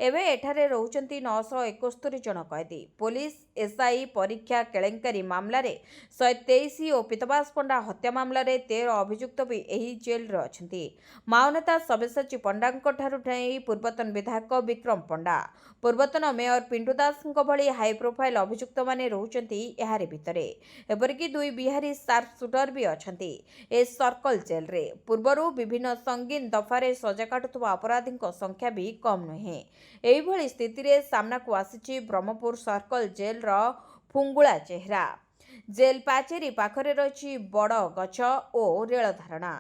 ଏବେ ଏଠାରେ ରହୁଛନ୍ତି 971 ଜଣ କଏଦୀ। ପୋଲିସ ଏସ୍ଆଇ ପରୀକ୍ଷା କେଳେଙ୍କାରୀ ମାମଲାରେ 123 ଓ ପୀତବାସ ପଣ୍ଡା ହତ୍ୟା ମାମଲାରେ 13 ଅଭିଯୁକ୍ତ ବି ଏହି ଜେଲ୍ରେ ଅଛନ୍ତି। ମାଓନେତା ସବ୍ୟସାଚୀ ପଣ୍ଡାଙ୍କଠାରୁ ନେଇ ପୂର୍ବତନ ବିଧାୟକ ବିକ୍ରମ ପଣ୍ଡା, ପୂର୍ବତନ ମେୟର ପିଣ୍ଟୁ ଦାସଙ୍କ ଭଳି ହାଇପ୍ରୋଫାଇଲ ଅଭିଯୁକ୍ତମାନେ ରହୁଛନ୍ତି ଏହାରି ଭିତରେ। ଏପରିକି 2 ବିହାରୀ ସାର୍ପ ସୁଟର ବି ଅଛନ୍ତି ଏ ସର୍କଲ ଜେଲ୍ରେ। ପୂର୍ବରୁ ବିଭିନ୍ନ ସଙ୍ଗୀନ ଦଫାରେ ସଜା କାଟୁଥିବା ଅପରାଧୀଙ୍କ ସଂଖ୍ୟା ବି କମ୍ ନୁହେଁ। ଏହିଭଳି ସ୍ଥିତିରେ ସାମ୍ନାକୁ ଆସିଛି ବ୍ରହ୍ମପୁର ସର୍କଲ ଜେଲ୍ର ଫୁଙ୍ଗୁଳା ଚେହେରା। ଜେଲ୍ ପାଚେରୀ ପାଖରେ ରହିଛି ବଡ଼ ଗଛ ଓ ରେଳ ଧାରଣା।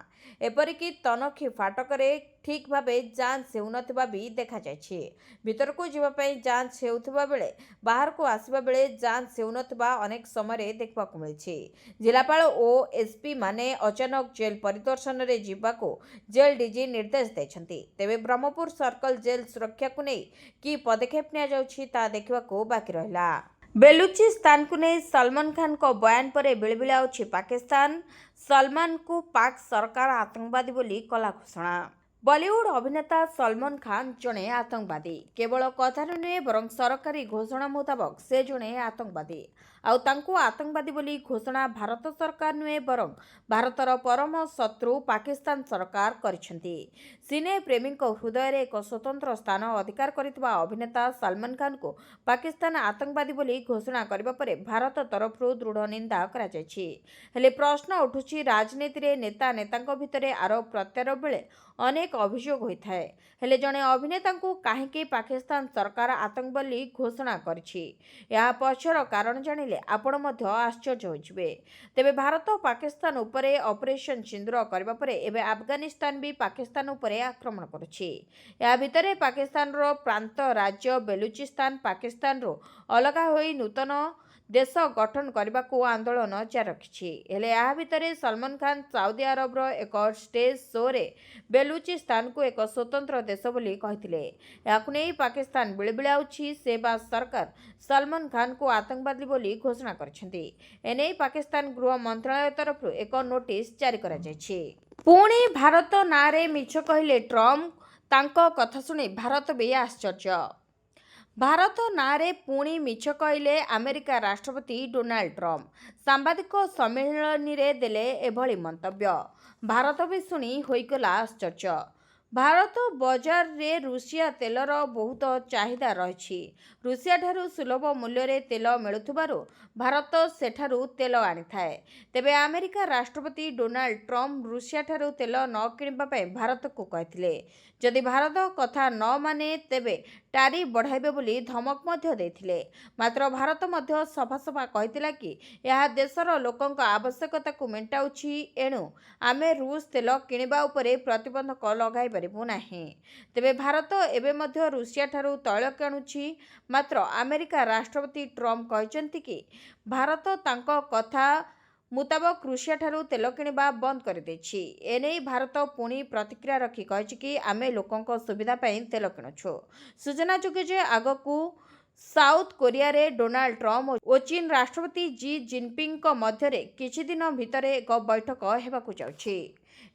ଏପରିକି ତନଖି ଫାଟକରେ ଠିକ୍ ଭାବେ ଯାଞ୍ଚ ହେଉନଥିବା ବି ଦେଖାଯାଇଛି। ଭିତରକୁ ଯିବା ପାଇଁ ଯାଞ୍ଚ ହେଉଥିବା ବେଳେ ବାହାରକୁ ଆସିବା ବେଳେ ଯାଞ୍ଚ ହେଉନଥିବା ଅନେକ ସମୟରେ ଦେଖିବାକୁ ମିଳିଛି। ଜିଲ୍ଲାପାଳ ଓ ଏସ୍ପି ମାନେ ଅଚାନକ ଜେଲ୍ ପରିଦର୍ଶନରେ ଯିବାକୁ ଜେଲ୍ ଡିଜି ନିର୍ଦ୍ଦେଶ ଦେଇଛନ୍ତି। ତେବେ ବ୍ରହ୍ମପୁର ସର୍କଲ ଜେଲ୍ ସୁରକ୍ଷାକୁ ନେଇ କି ପଦକ୍ଷେପ ନିଆଯାଉଛି ତାହା ଦେଖିବାକୁ ବାକି ରହିଲା। ବେଲୁଚିସ୍ତାନକୁ ନେଇ ସଲମାନ ଖାନଙ୍କ ବୟାନ ପରେ ବିଳିବିଳି ଆଉଛି ପାକିସ୍ତାନ। ସଲମାନଙ୍କୁ ପାକ୍ ସରକାର ଆତଙ୍କବାଦୀ ବୋଲି କଲା ଘୋଷଣା। ବଲିଉଡ ଅଭିନେତା ସଲମାନ ଖାନ ଜଣେ ଆତଙ୍କବାଦୀ। କେବଳ କଥାରେ ନୁହେଁ ବରଂ ସରକାରୀ ଘୋଷଣା ମୁତାବକ ସେ ଜଣେ ଆତଙ୍କବାଦୀ। ଆଉ ତାଙ୍କୁ ଆତଙ୍କବାଦୀ ବୋଲି ଘୋଷଣା ଭାରତ ସରକାର ନୁହେଁ ବରଂ ଭାରତର ପରମ ଶତ୍ରୁ ପାକିସ୍ତାନ ସରକାର କରିଛନ୍ତି। ସିନେ ପ୍ରେମୀଙ୍କ ହୃଦୟରେ ଏକ ସ୍ୱତନ୍ତ୍ର ସ୍ଥାନ ଅଧିକାର କରିଥିବା ଅଭିନେତା ସଲମାନ ଖାନଙ୍କୁ ପାକିସ୍ତାନ ଆତଙ୍କବାଦୀ ବୋଲି ଘୋଷଣା କରିବା ପରେ ଭାରତ ତରଫରୁ ଦୃଢ଼ ନିନ୍ଦା କରାଯାଇଛି। ହେଲେ ପ୍ରଶ୍ନ ଉଠୁଛି ରାଜନୀତିରେ ନେତା ନେତାଙ୍କ ଭିତରେ ଆରୋପ ପ୍ରତ୍ୟାରୋପ ବେଳେ ଅନେକ ଅନେକ ଅଭିଯୋଗ ହୋଇଥାଏ। ହେଲେ ଜଣେ ଅଭିନେତାଙ୍କୁ କାହିଁକି ପାକିସ୍ତାନ ସରକାର ଆତଙ୍କବାଦୀ ବୋଲି ଘୋଷଣା କରିଛି, ଏହା ପଛର କାରଣ ଜାଣିଲେ ଆପଣ ମଧ୍ୟ ଆଶ୍ଚର୍ଯ୍ୟ ହୋଇଯିବେ। ତେବେ ଭାରତ ପାକିସ୍ତାନ ଉପରେ ଅପରେସନ ସିନ୍ଦୁର କରିବା ପରେ ଏବେ ଆଫଗାନିସ୍ତାନ ବି ପାକିସ୍ତାନ ଉପରେ ଆକ୍ରମଣ କରୁଛି। ଏହା ଭିତରେ ପାକିସ୍ତାନର ପ୍ରାନ୍ତ ରାଜ୍ୟ ବେଲୁଚିସ୍ତାନ ପାକିସ୍ତାନରୁ ଅଲଗା ହୋଇ ନୂତନ ଦେଶ ଗଠନ କରିବାକୁ ଆନ୍ଦୋଳନ ଜାରି ରଖିଛି। ହେଲେ ଏହା ଭିତରେ ସଲମାନ ଖାନ୍ ସାଉଦି ଆରବର ଏକ ଷ୍ଟେଜ୍ ଶୋରେ ବେଲୁଚିସ୍ତାନକୁ ଏକ ସ୍ୱତନ୍ତ୍ର ଦେଶ ବୋଲି କହିଥିଲେ। ଏହାକୁ ନେଇ ପାକିସ୍ତାନ ବିଳିବିଳାଉଛି ସେହବାଜ ସରକାର ସଲମାନ ଖାନ୍ଙ୍କୁ ଆତଙ୍କବାଦୀ ବୋଲି ଘୋଷଣା କରିଛନ୍ତି। ଏନେଇ ପାକିସ୍ତାନ ଗୃହ ମନ୍ତ୍ରଣାଳୟ ତରଫରୁ ଏକ ନୋଟିସ୍ ଜାରି କରାଯାଇଛି। ପୁଣି ଭାରତ ନାଁରେ ମିଛ କହିଲେ ଟ୍ରମ୍ପ, ତାଙ୍କ କଥା ଶୁଣି ଭାରତ ବି ଆଶ୍ଚର୍ଯ୍ୟ। ଭାରତ ନାଁରେ ପୁଣି ମିଛ କହିଲେ ଆମେରିକା ରାଷ୍ଟ୍ରପତି ଡୋନାଲ୍ଡ ଟ୍ରମ୍ପ। ସାମ୍ବାଦିକ ସମ୍ମିଳନୀରେ ଦେଲେ ଏଭଳି ମନ୍ତବ୍ୟ। ଭାରତ ବି ଶୁଣି ହୋଇଗଲା ଆଶ୍ଚର୍ଯ୍ୟ। ଭାରତ ବଜାରରେ ରୁଷିଆ ତେଲର ବହୁତ ଚାହିଦା ରହିଛି। ରୁଷିଆଠାରୁ ସୁଲଭ ମୂଲ୍ୟରେ ତେଲ ମିଳୁଥିବାରୁ ଭାରତ ସେଠାରୁ ତେଲ ଆଣିଥାଏ। ତେବେ ଆମେରିକା ରାଷ୍ଟ୍ରପତି ଡୋନାଲ୍ଡ ଟ୍ରମ୍ପ ରୁଷିଆଠାରୁ ତେଲ ନ କିଣିବା ପାଇଁ ଭାରତକୁ କହିଥିଲେ। ଯଦି ଭାରତ କଥା ନ ମାନେ ତେବେ ଟାରିଫ୍ ବଢ଼ାଇବେ ବୋଲି ଧମକ ମଧ୍ୟ ଦେଇଥିଲେ। ମାତ୍ର ଭାରତ ମଧ୍ୟ ସଫା କହିଥିଲା କି ଏହା ଦେଶର ଲୋକଙ୍କ ଆବଶ୍ୟକତାକୁ ମେଣ୍ଟାଉଛି, ଏଣୁ ଆମେ ରୁଷ ତେଲ କିଣିବା ଉପରେ ପ୍ରତିବନ୍ଧକ ଲଗାଇ ପାରିବୁ ନାହିଁ। ତେବେ ଭାରତ ଏବେ ମଧ୍ୟ ରୁଷିଆଠାରୁ ତୈଳ କିଣୁଛି। ମାତ୍ର ଆମେରିକା ରାଷ୍ଟ୍ରପତି ଟ୍ରମ୍ପ କହିଛନ୍ତି କି ଭାରତ ତାଙ୍କ କଥା ମୁତାବକ ରୁଷିଆଠାରୁ ତେଲ କିଣିବା ବନ୍ଦ କରିଦେଇଛି। ଏନେଇ ଭାରତ ପୁଣି ପ୍ରତିକ୍ରିୟା ରଖି କହିଛି କି ଆମେ ଲୋକଙ୍କ ସୁବିଧା ପାଇଁ ତେଲ କିଣୁଛୁ। ସୂଚନାଯୋଗ୍ୟ ଯେ ଆଗକୁ ସାଉଥ କୋରିଆରେ ଡୋନାଲ୍ଡ ଟ୍ରମ୍ପ ଓ ଚୀନ ରାଷ୍ଟ୍ରପତି ଜି ଜିନପିଙ୍ଗଙ୍କ ମଧ୍ୟରେ କିଛି ଦିନ ଭିତରେ ଏକ ବୈଠକ ହେବାକୁ ଯାଉଛି।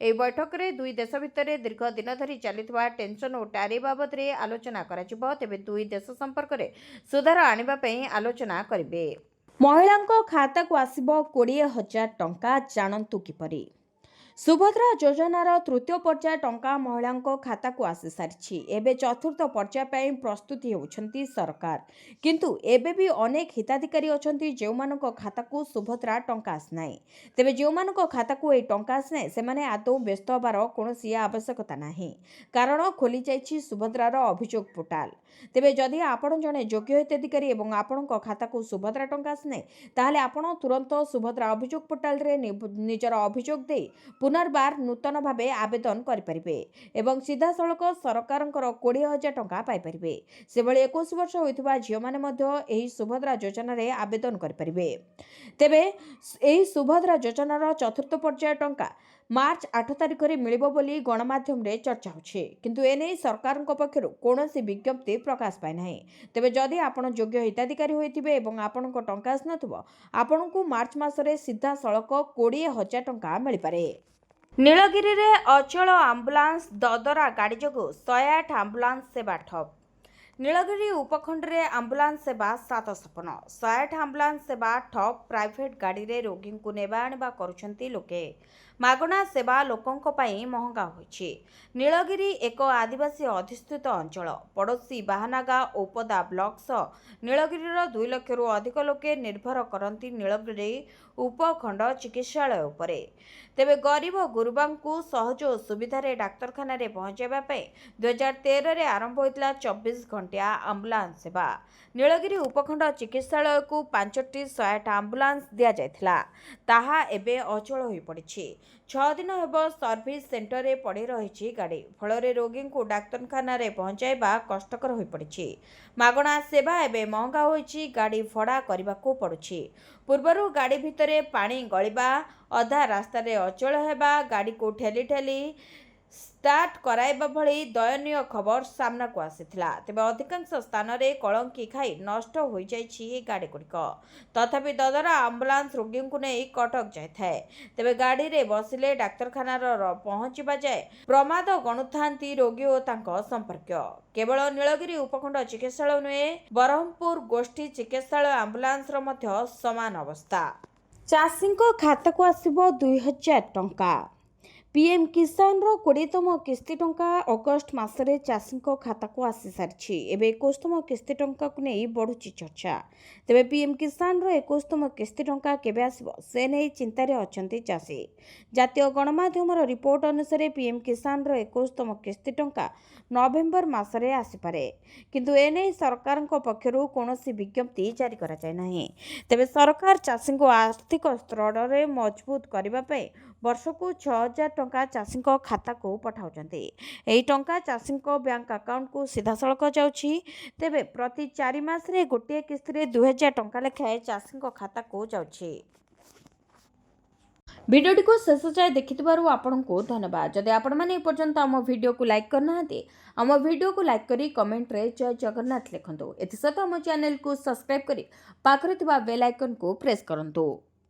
ଏହି ବୈଠକରେ ଦୁଇ ଦେଶ ଭିତରେ ଦୀର୍ଘ ଦିନ ଧରି ଚାଲିଥିବା ଟେନସନ ଓ ଟାରିଫ୍ ବାବଦରେ ଆଲୋଚନା କରାଯିବ। ତେବେ ଦୁଇ ଦେଶ ସମ୍ପର୍କରେ ସୁଧାର ଆଣିବା ପାଇଁ ଆଲୋଚନା କରିବେ। ମହିଳାଙ୍କ ଖାତାକୁ ଆସିବ 20,000 ଟଙ୍କା, ଜାଣନ୍ତୁ କିପରି। ସୁଭଦ୍ରା ଯୋଜନାର ତୃତୀୟ ପର୍ଯ୍ୟାୟ ଟଙ୍କା ମହିଳାଙ୍କ ଖାତାକୁ ଆସିସାରିଛି। ଏବେ ଚତୁର୍ଥ ପର୍ଯ୍ୟାୟ ପାଇଁ ପ୍ରସ୍ତୁତି ହେଉଛନ୍ତି ସରକାର। କିନ୍ତୁ ଏବେ ବି ଅନେକ ହିତାଧିକାରୀ ଅଛନ୍ତି ଯେଉଁମାନଙ୍କ ଖାତାକୁ ସୁଭଦ୍ରା ଟଙ୍କା ଆସିନାହିଁ। ତେବେ ଯେଉଁମାନଙ୍କ ଖାତାକୁ ଏହି ଟଙ୍କା ଆସିନାହିଁ ସେମାନେ ଆଦୌ ବ୍ୟସ୍ତ ହେବାର କୌଣସି ଆବଶ୍ୟକତା ନାହିଁ। କାରଣ ଖୋଲିଯାଇଛି ସୁଭଦ୍ରାର ଅଭିଯୋଗ ପୋର୍ଟାଲ। ତେବେ ଯଦି ଆପଣ ଜଣେ ଯୋଗ୍ୟ ହିତାଧିକାରୀ ଏବଂ ଆପଣଙ୍କ ଖାତାକୁ ସୁଭଦ୍ରା ଟଙ୍କା ଆସିନାହିଁ, ତାହେଲେ ଆପଣ ତୁରନ୍ତ ସୁଭଦ୍ରା ଅଭିଯୋଗ ପୋର୍ଟାଲରେ ନିଜର ଅଭିଯୋଗ ଦେଇ ପୁନର୍ବାର ନୂତନ ଭାବେ ଆବେଦନ କରିପାରିବେ ଏବଂ ସିଧାସଳଖ ସରକାରଙ୍କର 20,000 ଟଙ୍କା ପାଇପାରିବେ। ସେଭଳି 21 ବର୍ଷ ହୋଇଥିବା ଝିଅମାନେ ମଧ୍ୟ ଏହି ସୁଭଦ୍ରା ଯୋଜନାରେ ଆବେଦନ କରିପାରିବେ। ତେବେ ଏହି ସୁଭଦ୍ରା ଯୋଜନାର ଚତୁର୍ଥ ପର୍ଯ୍ୟାୟ ଟଙ୍କା ମାର୍ଚ୍ଚ 8 ତାରିଖରେ ମିଳିବ ବୋଲି ଗଣମାଧ୍ୟମରେ ଚର୍ଚ୍ଚା ହେଉଛି। କିନ୍ତୁ ଏନେଇ ସରକାରଙ୍କ ପକ୍ଷରୁ କୌଣସି ବିଜ୍ଞପ୍ତି ପ୍ରକାଶ ପାଇନାହିଁ। ତେବେ ଯଦି ଆପଣ ଯୋଗ୍ୟ ହିତାଧିକାରୀ ହୋଇଥିବେ ଏବଂ ଆପଣଙ୍କ ଟଙ୍କା ଆସିନଥିବ, ଆପଣଙ୍କୁ ମାର୍ଚ୍ଚ ମାସରେ ସିଧାସଳଖ 20,000 ଟଙ୍କା ମିଳିପାରେ। ନୀଳଗିରିରେ ଅଚଳ ଆମ୍ବୁଲାନ୍ସ, ଦଦରା ଗାଡ଼ି ଯୋଗୁଁ 108 ଆମ୍ବୁଲାନ୍ସ ସେବା ଠପ୍। ନୀଳଗିରି ଉପଖଣ୍ଡରେ ଆମ୍ବୁଲାନ୍ସ ସେବା ସାତ ସପନ। 108 ଆମ୍ବୁଲାନ୍ସ ସେବା ଠପ୍। ପ୍ରାଇଭେଟ ଗାଡ଼ିରେ ରୋଗୀଙ୍କୁ ନେବା ଆଣିବା କରୁଛନ୍ତି ଲୋକେ। ମାଗଣା ସେବା ଲୋକଙ୍କ ପାଇଁ ମହଙ୍ଗା ହୋଇଛି। ନୀଳଗିରି ଏକ ଆଦିବାସୀ ଅଧିଷ୍ଠିତ ଅଞ୍ଚଳ। ପଡ଼ୋଶୀ ବାହାନାଗା ଔପଦା ବ୍ଲକ ସହ ନୀଳଗିରିର 2 ଲକ୍ଷରୁ ଅଧିକ ଲୋକେ ନିର୍ଭର କରନ୍ତି ନୀଳଗିରି ଉପଖଣ୍ଡ ଚିକିତ୍ସାଳୟ ଉପରେ। ତେବେ ଗରିବ ଗୁରୁବାଙ୍କୁ ସହଜ ଓ ସୁବିଧାରେ ଡାକ୍ତରଖାନାରେ ପହଞ୍ଚାଇବା ପାଇଁ 2013ରେ ଆରମ୍ଭ ହୋଇଥିଲା 24 ଘଣ୍ଟିଆ ଆମ୍ବୁଲାନ୍ସ ସେବା। ନୀଳଗିରି ଉପଖଣ୍ଡ ଚିକିତ୍ସାଳୟକୁ 5ଟି 108 ଆମ୍ବୁଲାନ୍ସ ଦିଆଯାଇଥିଲା। ତାହା ଏବେ ଅଚଳ ହୋଇପଡ଼ିଛି। 6 ଦିନ ହେବ ସର୍ଭିସ ସେଣ୍ଟରରେ ପଡ଼ି ରହିଛି ଗାଡ଼ି। ଫଳରେ ରୋଗୀଙ୍କୁ ଡାକ୍ତରଖାନାରେ ପହଞ୍ଚାଇବା କଷ୍ଟକର ହୋଇପଡ଼ିଛି। ମାଗଣା ସେବା ଏବେ ମହଙ୍ଗା ହୋଇଛି। ଗାଡ଼ି ଭଡ଼ା କରିବାକୁ ପଡ଼ୁଛି। ପୂର୍ବରୁ ଗାଡ଼ି ଭିତରେ ପାଣି ଗଳିବା, ଅଧା ରାସ୍ତାରେ ଅଚଳ ହେବା, ଗାଡ଼ିକୁ ଠେଲି ଠେଲି ଷ୍ଟାର୍ଟ କରାଇବା ଭଳି ଦୟନୀୟ ଖବର ସାମ୍ନାକୁ ଆସିଥିଲା। ତେବେ ଅଧିକାଂଶ ସ୍ଥାନରେ କଳଙ୍କି ଖାଇ ନଷ୍ଟ ହୋଇଯାଇଛି ଏହି ଗାଡ଼ିଗୁଡ଼ିକ। ତଥାପି ଦଦରା ଆମ୍ବୁଲାନ୍ସ ରୋଗୀଙ୍କୁ ନେଇ କଟକ ଯାଇଥାଏ। ତେବେ ଗାଡ଼ିରେ ବସିଲେ ଡାକ୍ତରଖାନାର ପହଞ୍ଚିବା ଯାଏ ପ୍ରମାଦ ଗଣୁଥାନ୍ତି ରୋଗୀ ଓ ତାଙ୍କ ସମ୍ପର୍କୀୟ। କେବଳ ନୀଳଗିରି ଉପଖଣ୍ଡ ଚିକିତ୍ସାଳୟ ନୁହେଁ, ବରହମପୁର ଗୋଷ୍ଠୀ ଚିକିତ୍ସାଳୟ ଆମ୍ବୁଲାନ୍ସର ମଧ୍ୟ ସମାନ ଅବସ୍ଥା। ଚାଷୀଙ୍କ ଖାତାକୁ ଆସିବ 2,000 ଟଙ୍କା। पीएम किसान रो 20तम किस्ती टंका अगस्ट मासरे चाषी खाता को आसी सारी एवं 21तम किस्ती टंका को नहीं बढ़ुची चर्चा। तेबे पीएम किसान रो 21तम किस्ती टंका केबे आसीबो से नहीं चिंतार अछंती चाषी। जातीय गणमाध्यम रिपोर्ट अनुसार पीएम किसान रो 21तम किस्ती टंका नवेम्बर मासरे आसीपारे, किंतु एने सरकार पक्षरु कौनसी विज्ञप्ति जारी करा जाय नाही। तेबे सरकार चाषी को आर्थिक स्तରରେ मजबूत करबा पे वर्ष को 6000 टंका चाषी खाता को पठाउछन्ते। एही टंका चाषी बैंक अकाउंट को सीधा सड़क जाउछि। तेबे प्रति 4 मास रे गोटे किस्ती रे 2000 टंका लेखाए चाषी खाता को जाउछि। भिडियोटी को शेष जाए देखिथिबारु आपनको धन्यवाद। जदि आपण माने पर्यंत आम वीडियो को लाइक करना हते आम वीडियो को लाइक करी कमेंट रे जय जगन्नाथ लिखंतु। एथि सहित आम चैनल को सब्सक्राइब करी पाखरे थिबा बेल आइकन को प्रेस करंतु।